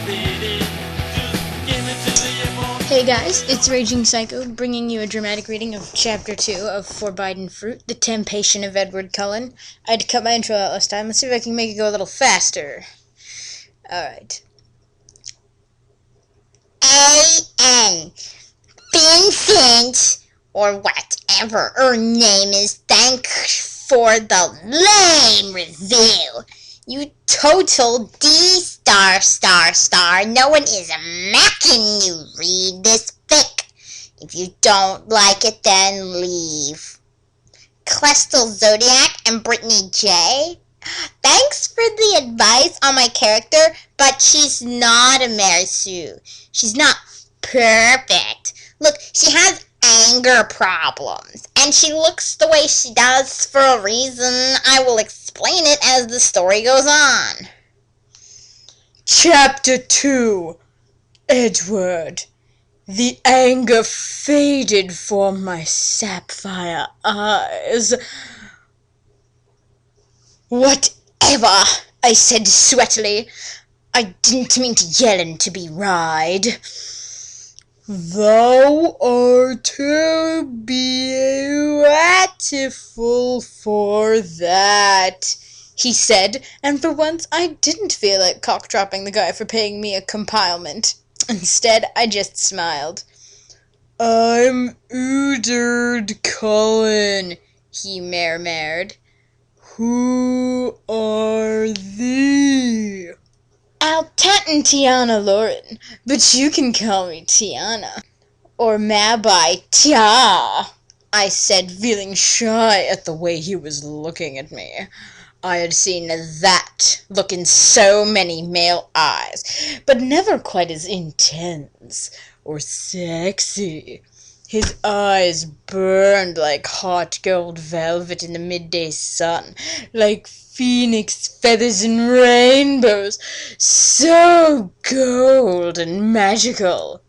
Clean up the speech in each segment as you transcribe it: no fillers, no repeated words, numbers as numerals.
Hey guys, it's RagingPsyco bringing you a dramatic reading of Chapter 2 of Forbiden Fruit, The Temptation of Edward Cullen. I had to cut my intro out last time. Let's see if I can make it go a little faster. Alright. A.N. Vincent, or whatever her name is, thanks for the lame review. You total D*****. No one is making you read this fic. If you don't like it, then leave. Clestal Zodiac and Brittany J. Thanks for the advice on my character, but she's not a Mary Sue. She's not perfect. Look, she has anger problems, and she looks the way she does for a reason. I will explain it as the story goes on. Chapter 2. Edward. The anger faded from my sapphire eyes. Whatever, I said sweatily. I didn't mean to yell and to be-ride. Thou art too beautiful for that, he said, and for once I didn't feel like cock-dropping the guy for paying me a compilement. Instead, I just smiled. I'm Ewdard Cullen, he murmured. Who are thee? I'll Tanton Tiana Lauren, but you can call me Tiana. Or Mabai Tia, I said, feeling shy at the way he was looking at me. I had seen that look in so many male eyes, but never quite as intense or sexy. His eyes burned like hot gold velvet in the midday sun, like phoenix feathers and rainbows, so gold and magical.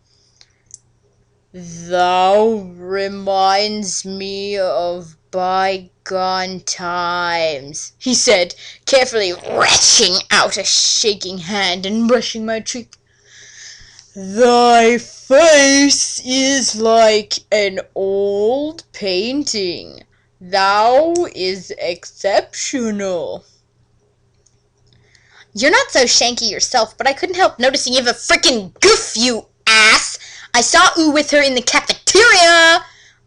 Thou reminds me of bygone times, he said, carefully retching out a shaking hand and brushing my cheek. Thy face is like an old painting. Thou is exceptional. You're not so shanky yourself, but I couldn't help noticing you have a frickin' goof, you ass. I saw Oo with her in the cafeteria.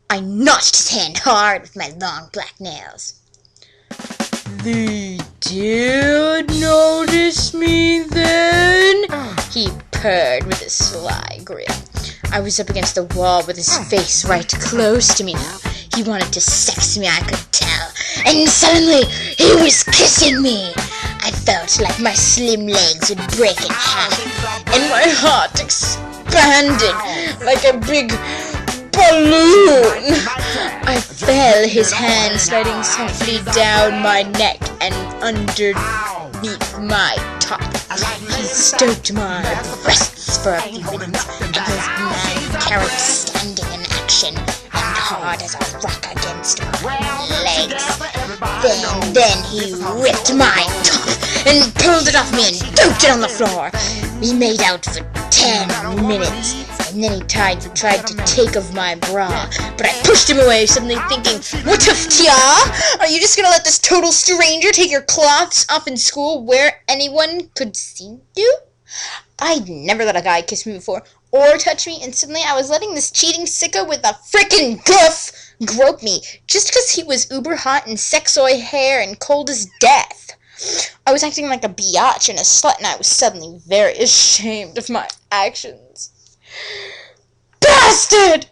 I notched his hand hard with my long black nails. Thee did notice me then? He purred with a sly grin. I was up against the wall with his face right close to me now. He wanted to sex me, I could tell. And suddenly, he was kissing me. I felt like my slim legs would break in half, and my heart expanded like a big balloon. I felt his hand sliding softly down my neck and underneath my top. He stroked my breasts for a few minutes, and his man carrot standing in action and hard as a rock against my legs. Then he ripped my top and pulled it off me and dumped it on the floor. We made out for 10 minutes, and then he tried to take off my bra, but I pushed him away, suddenly thinking, what the tia? Are you just gonna let this total stranger take your cloths off in school where anyone could see you? I'd never let a guy kiss me before, or touch me, and suddenly I was letting this cheating sicko with a frickin' goof grope me, just because he was uber hot and sexoid hair and cold as death. I was acting like a biatch and a slut, and I was suddenly very ashamed of my actions. Bastard!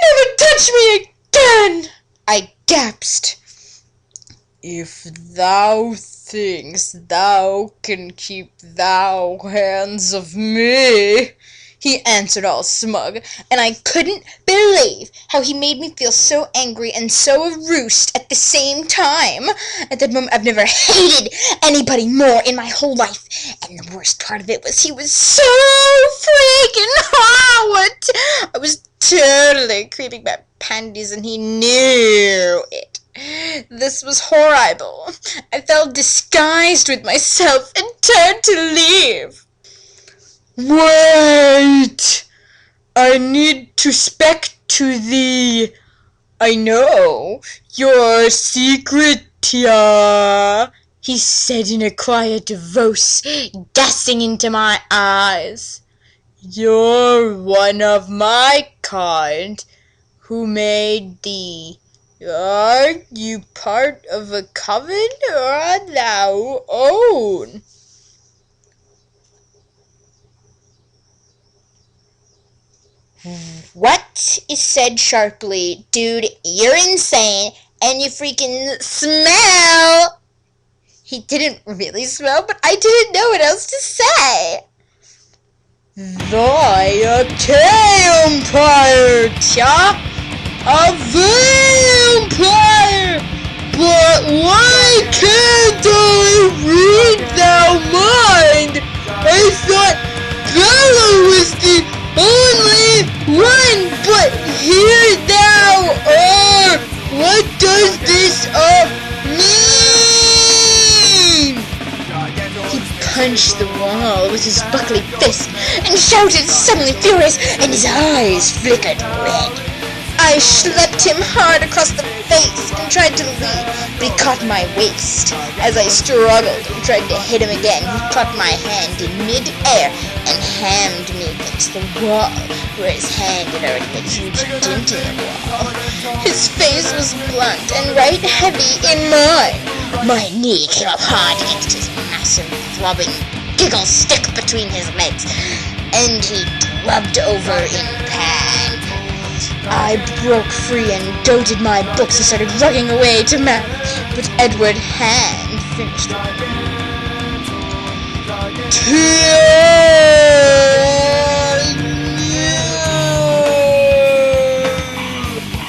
Never touch me again! I gasped. If thou thinkst thou can keep thou hands of me, he answered all smug, and I couldn't believe how he made me feel so angry and so aroused at the same time. At that moment, I've never hated anybody more in my whole life, and the worst part of it was he was so freaking hot. I was totally creeping my panties, and he knew it. This was horrible. I felt disgusted with myself and turned to leave. Wait! I need to speak to thee. I know your secret, Tia, he said in a quiet voice, gazing into my eyes. You're one of my kind. Who made thee? Are you part of a coven, or art thou own? What is said sharply? Dude, you're insane, and you freaking smell! He didn't really smell, but I didn't know what else to say. Thy a vampire, Tia! A vampire! But why can't I read thou mind? I thought Bella was the only one, but here thou art! What does this mean? He punched the wall with his buckly fist and shouted, suddenly furious, and his eyes flickered red. I slapped him hard across the face and tried to leave, but he caught my waist. As I struggled and tried to hit him again, he caught my hand in mid-air and hammed me against the wall, where his hand had already made a huge dent in the wall. His face was blunt and right heavy in mine. My knee came up hard against his massive, throbbing giggle stick between his legs, and he drubbed over in pain. I broke free and goaded my books and started rugging away to Matt, but Edward Hand finished the work.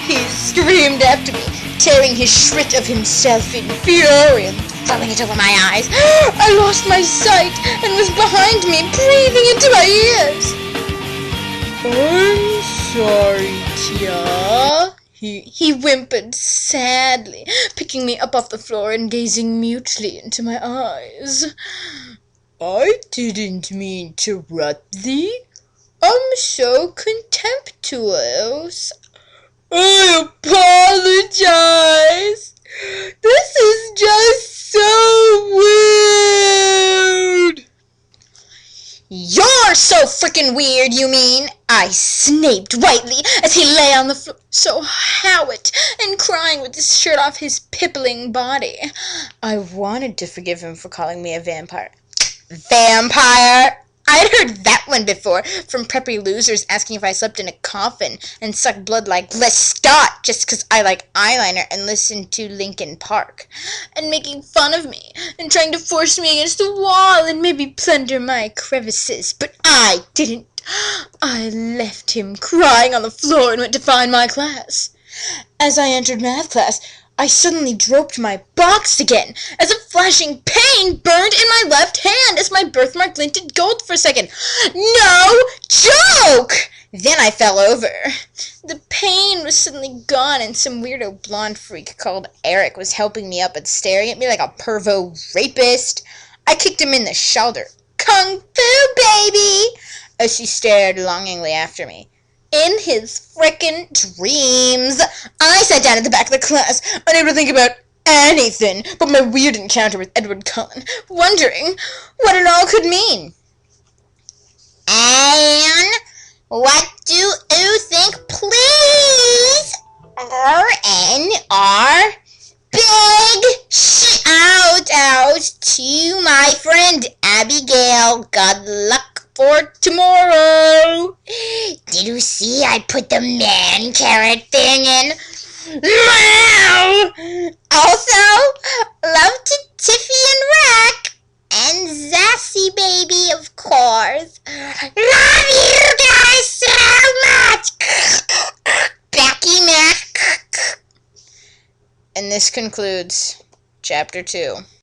He screamed after me, tearing his shred of himself in fury and throwing it over my eyes. I lost my sight and was behind me, breathing into my ears. I'm sorry, Tia. He whimpered sadly, picking me up off the floor and gazing mutely into my eyes. I didn't mean to rut thee. I'm so contemptuous. I apologize. This is just so weird. You're so frickin' weird, you mean? I snaped whitely as he lay on the floor, so howit and crying with his shirt off his pippling body. I wanted to forgive him for calling me a vampire. Vampire! I'd heard that one before, from preppy losers asking if I slept in a coffin and sucked blood like Lestat just 'cause I like eyeliner and listened to Linkin Park, and making fun of me and trying to force me against the wall and maybe plunder my crevices, but I didn't. I left him crying on the floor and went to find my class. As I entered math class, I suddenly dropped my box again, as a flashing pain burned in my left hand as my birthmark glinted gold for a second. No joke! Then I fell over. The pain was suddenly gone, and some weirdo blonde freak called Eric was helping me up and staring at me like a pervo rapist. I kicked him in the shoulder. Kung Fu, baby! As she stared longingly after me. In his frickin' dreams, I sat down at the back of the class, unable to think about anything but my weird encounter with Edward Cullen, wondering what it all could mean. And what do you think, please? R.N.R. Big shout out to my friend Abigail. Good luck for tomorrow. Did you see I put the man carrot thing in? Wow! Also, love to Tiffy and Rack. And Zassy baby, of course. Love you guys so much! Becky Mac. And this concludes Chapter 2.